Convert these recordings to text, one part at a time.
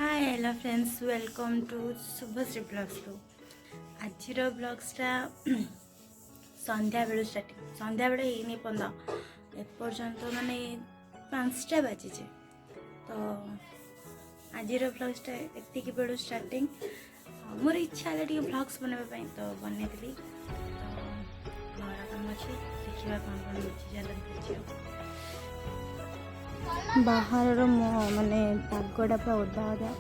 Hi hello friends welcome to Shubhashree vlogs टू आज ब्लग्सटा संध्या बेलू स्टार्टिंग संध्या बेले ही पंद एपर्यंत माने 5टा बाजिजे तो आज ब्लग्सटा एतिक बेलू स्टार्टिंग मोर इच्छा है टे ब्लग्स बनवाई तो बनई तो घर कम अच्छे देखा कौन कौन चलती बाहर माने पागटा पूरा ओदा ओदा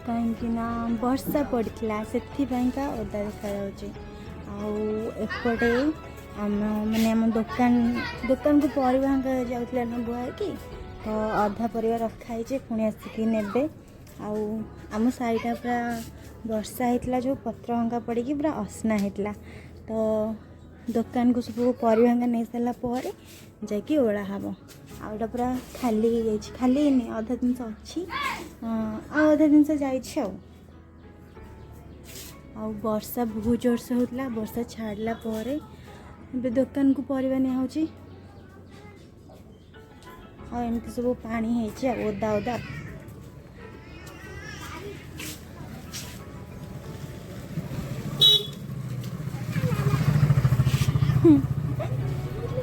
कहीं वर्षा पड़ता से ओदा देखा एपटे आम माने आम दुकान को परिवार जाऊे बुआ कि तो अधा परिवा रखाई पुणी आसिक ने आम साईटा पूरा वर्षा होता जो पत्र भंगा पड़ी पूरा असना होता तो दुकान को सब परिवा नहीं सारापर जाकि ओला हम आउटा पूरा खाली हो जाए खाली अधा जिनस अच्छी अधा जिनस जा वर्षा बहुत जोर से होता वर्षा छाड़ला दुकान को परिवा नहीं एमती सब पानी ओदा ओदा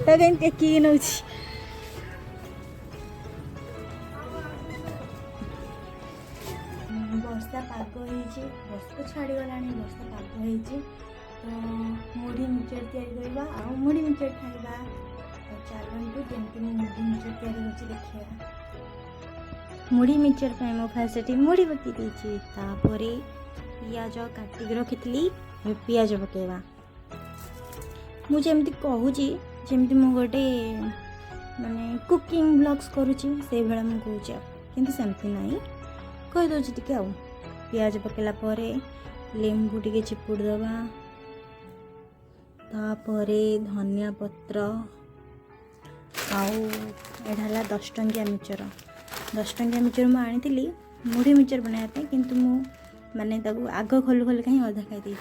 कहीं टेकिक नौ वर्षा पाग वर्षा छाड़गला वर्षा पाग तो मुढ़ी मिक्सचर या मुढ़ी मिक्सचर खाइबा तो चलतु जमी मुढ़ी मिक्सचर या देखा मुढ़ी मिक्सचर मो फास्ट मुढ़ी पकई पियाज काटिक रखी पियाज पकेवा मुझे कहूँ जमी मु गोटे माने कुकिंग ब्लॉग्स करुँची से भाया मुझे किंतु सेमती नहीं कहीदे टी पियाज पकेला लेंबू टे चिपुड़ दबा तापरे धनिया पत्र आड़ा 10 टंकिया मिक्सचर 10 टंकिया मिक्सचर मुझे आनी मुढ़ी मिक्सचर बनाया किंतु मु माने आग खोलु खोल कहीं अधा खाई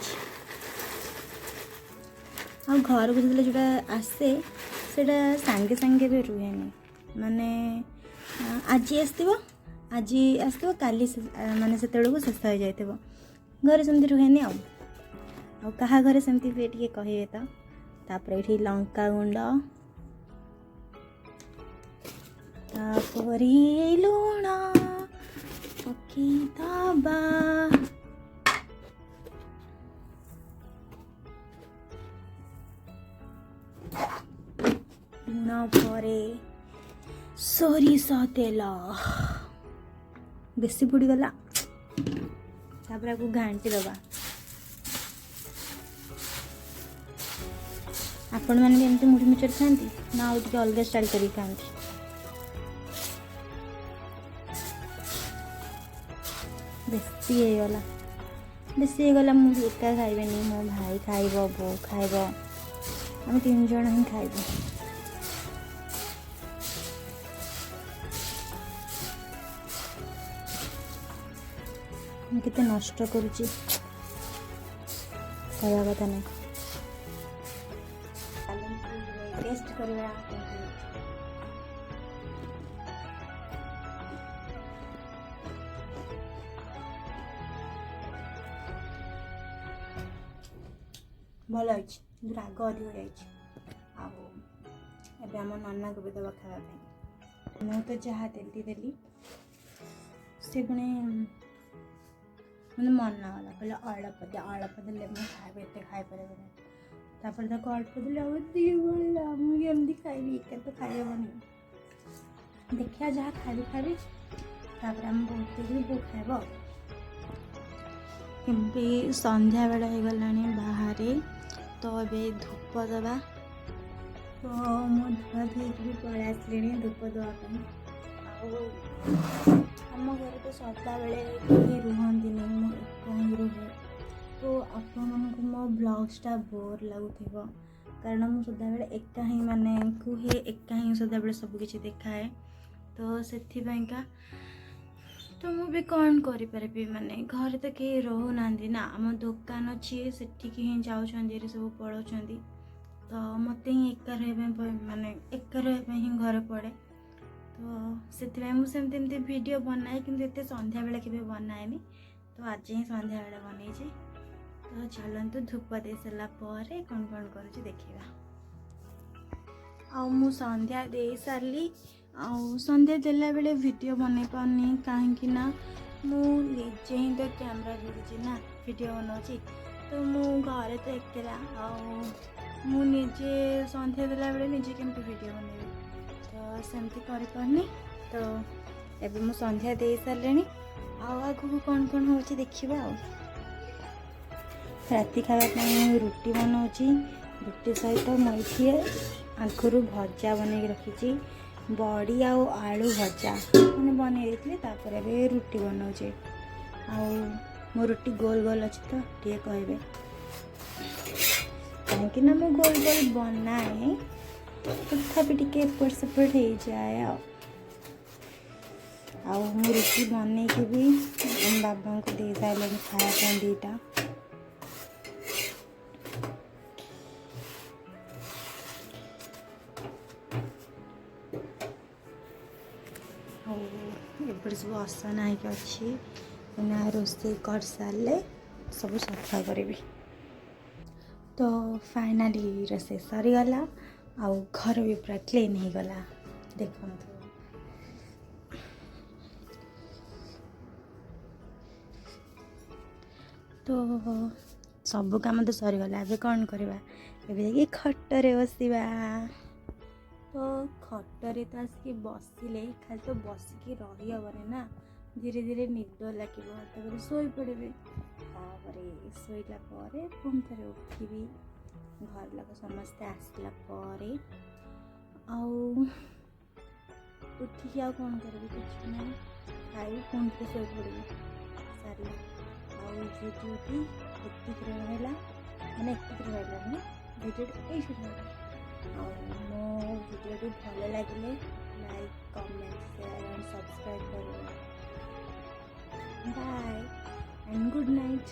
आ घर को जो जोटा आसे सेटा सांगे सांगे भी रुहे माने आज आसो काली माने से शेष हो जाए घर सेमती रुहेनि आ घरे सेमती हुए टे कहे तो तापर ये लंका गुंड लुण पकेदबा लुण पर सोरिष तेल बेसी बुड़ीगला तापर आपको घाटी दबा आपण मैंने एमती मुढ़ी मिक्सचर खाती ना आउ टे अलग स्टाइल कर खाती बेसी होगला मुझे एका खाइबेनी मो भाई खाइब बो खाइब आम 3 जन ही खाइब केते नष्ट करुच्ची कहवा कथा नहीं टेस्ट करवा भल राग अधिक जाम नाना को भी दबा खावाई मुझे तो जहाँ देली से पुणे मतलब मन गला कहले अल्प देले मुझे खाए एत खाई पारे तापर अल्प देले मुझे खाइबी एक तो खाइबनी देखिया जहाँ खाइबी तापर आम बहुत बो खाइब एमती संध्या बेला हो गला बाहर तो ये धूप दबा तो मो धुआ धोई पलि आसली धूप देवाई आम घर तो सदा बेले कहीं रुहती नहीं रुहे तो आपण मो ब्लॉग्सटा बोर लगुव कारण मुझे सदा बेले एका ही माने कुहे एका ही सदा बेले सबकि देखाए तो से तो मुझे कौन करी माने घर तो कहीं रोना ना आम दुकान अच्छी से ही जाऊँ सब पढ़ाऊँ तो मत ही एका रहा माने एका रहा ही घर पड़े तो से मुझे वीडियो बनाए कि संध्या बेले के बनाएनि तो आज ही संध्या बेले बनई। तो चलतु धूप दे सारा कौन कौन कर देखा। आउ संध्या दे सारी संध्या देला बेले वीडियो बन पानी कहीं मुझे ही तो कैमरा जोड़ी ना वीडियो बनाऊँगी। तो मु घरे तो एकला मुझे संध्या देला बेले निजे केमती वीडियो बनेबी तो सेमती करपारनी। तो एबे मु संध्या दे सारे आगू कौन कौन हो देखा। राति खावाई रुटी बनाऊँगी। रुटी सहित मुझे आगुरी भजा बन रखी बड़ी आलू भजा मैंने बनई रुटी बनाऊे। मो रुटी गोल गोल अच्छी तो टे कहे कहीं मु गोल गोल बनाए तथापि टी एपट सेपट हो जाए। मु रुटी बन भी बाबा को दे सारे खाया दीटा। एपटे सब असना होगी अच्छी रोषे कर सारे सब सफा करी। तो फाइनाली रोषे सरीगला घर भी पूरा क्लीन हो गला देखो। तो सब काम तो सरीगला ए कौन करवा ए खटरे बसवा। तो खटरे तो आसिक बसिले खाली तो बसिकी रही हेनी ना धीरे धीरे निद लगे शोई पड़े। शोला पुणी थे उठबी घर लोग समस्ते आसला उठिकी आ कौन करी कि ना खाई पुणी थे शोई पड़ी सारे। भिडियोटी एतिक रहा मैंने एतिक रहा भिडियोटी ये मो भिडियोटी भल लगे like comment share and subscribe करो। Bye and good night.